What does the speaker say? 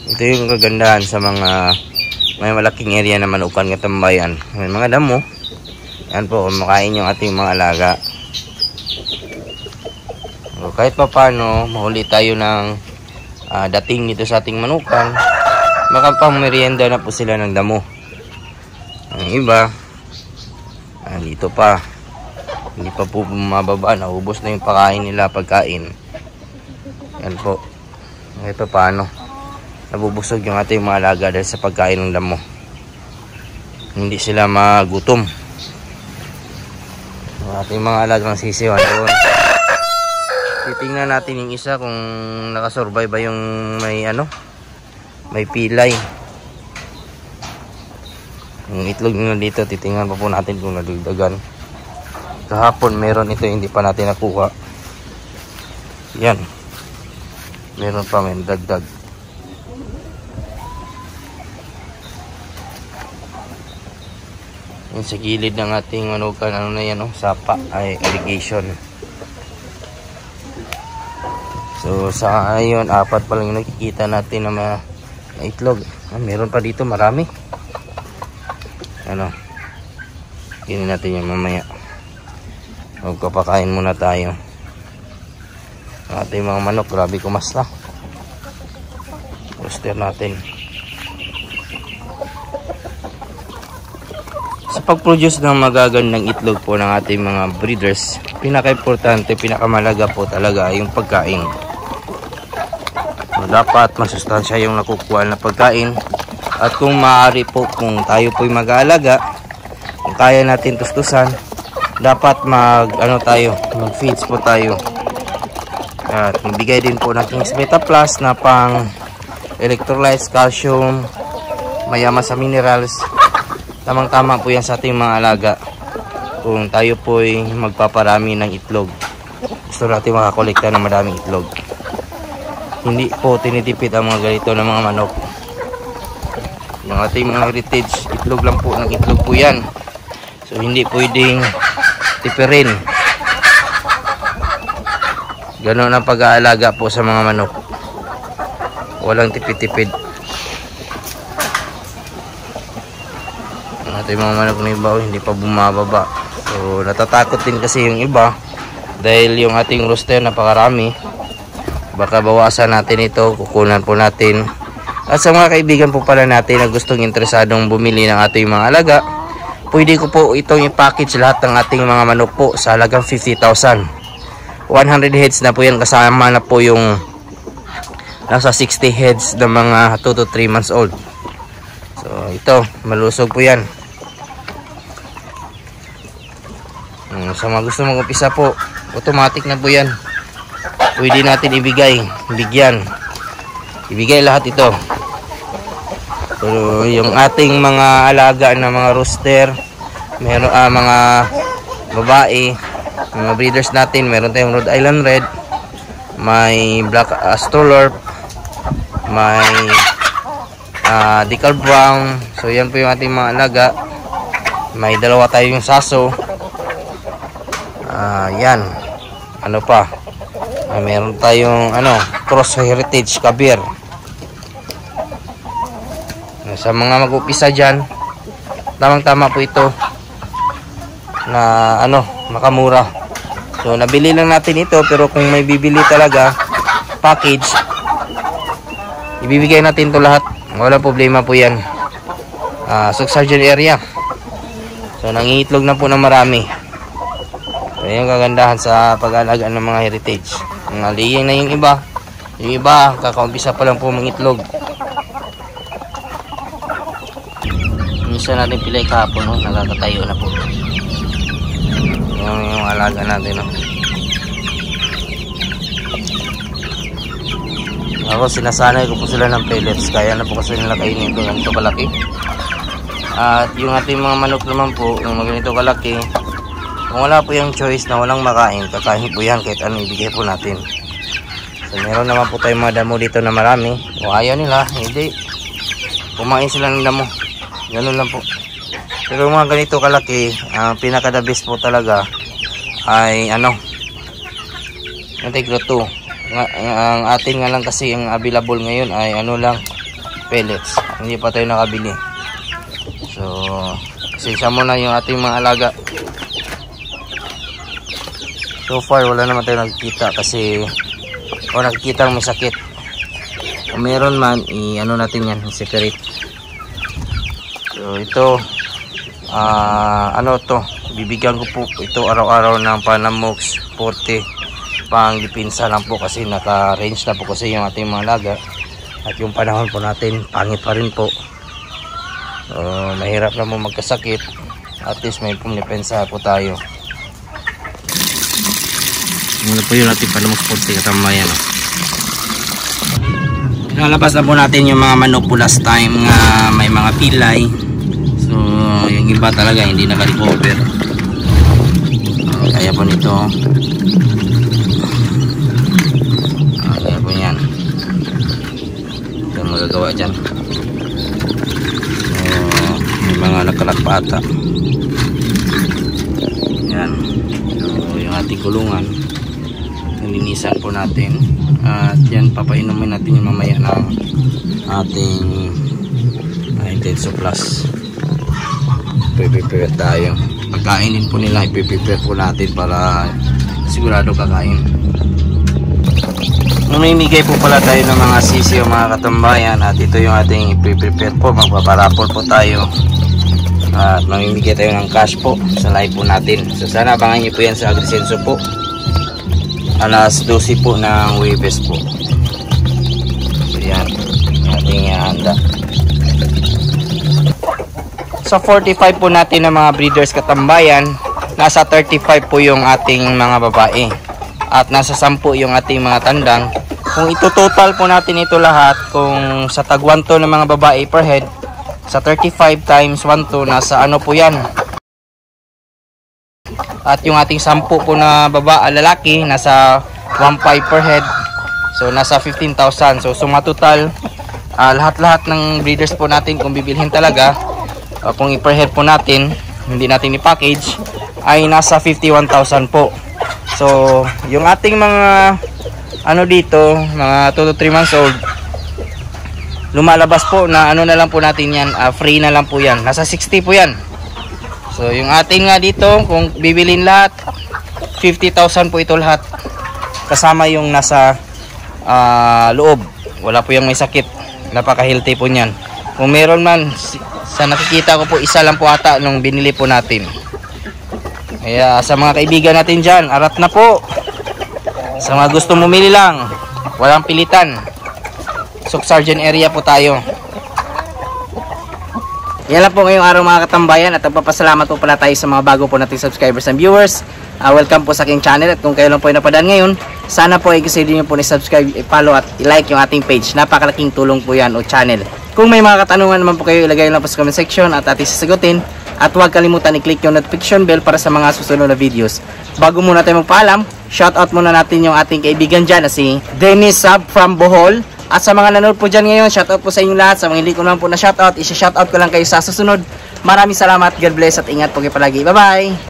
Ito yung kagandahan sa mga may malaking area na manukan ng tambayan. May mga damo. Yan po, kumakain yung ating mga alaga. So, kahit pa paano, mahuli tayo ng dating dito sa ating manukan, makapamerienda na po sila ng damo. Ang iba, dito pa, hindi pa po mababa, naubos na yung pagkain. Yan po, kahit pa paano, nabubusog yung ating mga alaga dahil sa pagkain ng damo. Hindi sila magutom. Ang ating mga alagang sisiwan doon. Titingnan natin yung isa kung nakasurvive ba yung may pilay. Yung itlog nila dito, titingnan pa po natin kung nadagdagan. Kahapon meron ito, hindi pa natin nakuha. Yan. Meron pa, may dagdag. Yung sa gilid ng ating manukan, ano na yan, sapa, ay irrigation. So sa ngayon, 4 pa lang yung nakikita natin na itlog. Meron pa dito, marami. Ginin natin yung mamaya. Magpapakain muna tayo. Ating mga manok, grabe kumasla. Roster natin. Sa pag-produce ng magagandang itlog po ng ating mga breeders, pinaka-importante, pinakamalaga po talaga yung pagkain. So, dapat masustansya yung nakukuha na pagkain. At kung maaari po, kung tayo po'y mag-aalaga, kung kaya natin tustusan, dapat mag-feeds po tayo. At magbigay din po natin Smeta Plus na pang electrolytes, calcium, mayama sa minerals. Tamang-tama po yan sa ating mga alaga. Kung tayo po'y magpaparami ng itlog, gusto natin makakolekta ng maraming itlog. Hindi po tinitipid ang mga ganito ng mga manok. Yung ating mga heritage, itlog lang po, ng itlog po yan. So hindi pwedeng tipirin. Ganon ang pag-aalaga po sa mga manok. Walang tipid-tipid. Ang ating mga manok na iba, hindi pa bumababa. So natatakot din kasi yung iba dahil yung ating roster napakarami. Baka bawasan natin ito, kukunan po natin. At sa mga kaibigan po pala natin na gustong interesadong bumili ng ating mga alaga, pwede ko po itong i-package lahat ng ating mga manok po sa halagang 50,000. 100 heads na po yan, kasama na po yung nasa 60 heads ng mga 2 to 3 months old. So ito, malusog po yan. Sa mga gusto mag-upisa po, automatic na po yan. Pwede natin ibigay lahat ito. So, yung ating mga alaga na mga rooster, meron mga babae, mga breeders natin, meron tayong Rhode Island Red, may Black Astrolorp, may Decal Brown. So yan po yung ating mga alaga. May dalawa tayong Saso. Yan. Ano pa? Meron tayong Cross Heritage Kabir. Sa mga mag-upisa dyan, tamang-tama po ito na makamura. So nabili lang natin ito, pero kung may bibili talaga package, ibibigay natin to lahat. Wala problema po yan. Succession area. So nangingitlog na po ng marami. So yung kagandahan sa pag-alaga ng mga heritage. Mga laying na yung iba kakaumpisa pa lang po mangitlog. Minsan natin pilay kahapon, nakakatayo na po. Yung alaga natin, Ako, sinasanay ko po sila ng pellets. Kaya na po kasi nila kainin ito. Ganito kalaki. At yung ating mga manok naman po, yung ganito kalaki, kung wala po yung choice na walang makain, kakain po yan kahit ano ibigay po natin. So meron naman po tayong mga damo dito na marami. Kung ayaw nila, hindi, kumain sila ng damo. Ganun lang po. Pero mga ganito kalaki, ang pinaka-the best po talaga ay Negro 2. Ang atin nga lang kasi ang available ngayon ay pellets. Hindi pa tayo nakabili. So, isa muna yung ating mga alaga. So far, wala naman tayo nakikita kasi nakikita may sakit. Kung meron man, ano natin yan, separate. So, ito, bibigyan ko po ito araw-araw ng Panamox 40 pang dipinsa lang po kasi naka-range na po kasi yung ating mga alaga at yung panahon po natin pangit pa rin po. Mahirap na mo magkasakit, at least may pumdepensa po tayo. Muna po yung ating Panamox 40 katamayan. Lalabas na po natin yung mga manok po last time nga may mga pilay. So yung iba talaga hindi naka-recover. Kaya po nito. Kaya po yan. Ito ang magagawa dyan. So may mga nakalat pa ata. Yan. So yung ating kulungan, nilinisan po natin. At yan, papainumin natin yung mamaya ng ating Intenso Plus. Prepare tayo. Pagkain din po nila, ipiprepare po natin para sigurado kakain. Mamimigay po pala tayo ng mga sisiyo mga katambayan, at ito yung ating ipiprepare po. Magpaparapol po tayo at mamimigay tayo ng cash po sa live po natin. So sana abangan nyo po yan sa Agrisenso po, alas 12 po ng Webes po. So yan, ating handa. Sa 45 po natin ng mga breeders katambayan, nasa 35 po yung ating mga babae at nasa 10 yung ating mga tandang. Kung ito total po natin ito lahat, kung sa tag 1 to ng mga babae per head, sa 35 times 1 to, nasa ano po yan. At yung ating 10 po na lalaki, nasa 1.5 per head. So nasa 15,000. So suma total, lahat-lahat ng breeders po natin kung bibilhin talaga, kung i-per head po natin, hindi natin i-package, ay nasa 51,000 po. So yung ating mga dito, mga 2 to 3 months old, lumalabas po na na lang po natin yan, free na lang po yan. Nasa 60 po yan. So yung atin nga dito, kung bibilin lahat, 50,000 po ito lahat. Kasama yung nasa loob. Wala po yung may sakit. Napaka-healthy po niyan. Kung meron man, sa nakikita ko po, isa lang po ata nung binili po natin. Kaya sa mga kaibigan natin dyan, arat na po. Sa mga gusto bumili lang, walang pilitan. Sub-Sergeant area po tayo. Yan lang po ngayong araw mga katambayan, at nagpapasalamat po pala tayo sa mga bago po nating subscribers and viewers. Welcome po sa aking channel, at kung kayo lang po ay napadaan ngayon, sana po ay consider nyo po ni-subscribe, i-follow at i-like yung ating page. Napakalaking tulong po yan o channel. Kung may mga katanungan naman po kayo, ilagay lang po sa comment section at ating sasagutin. At huwag kalimutan i-click yung notification bell para sa mga susunod na videos. Bago muna tayo magpaalam, shoutout muna natin yung ating kaibigan dyan na si Dennis Sab from Bohol. At sa mga nanood po dyan ngayon, shoutout po sa inyong lahat. Sa mga hindi ko naman po na shoutout, isa-shoutout ko lang kayo sa susunod. Maraming salamat, God bless at ingat po kayo palagi. Bye bye!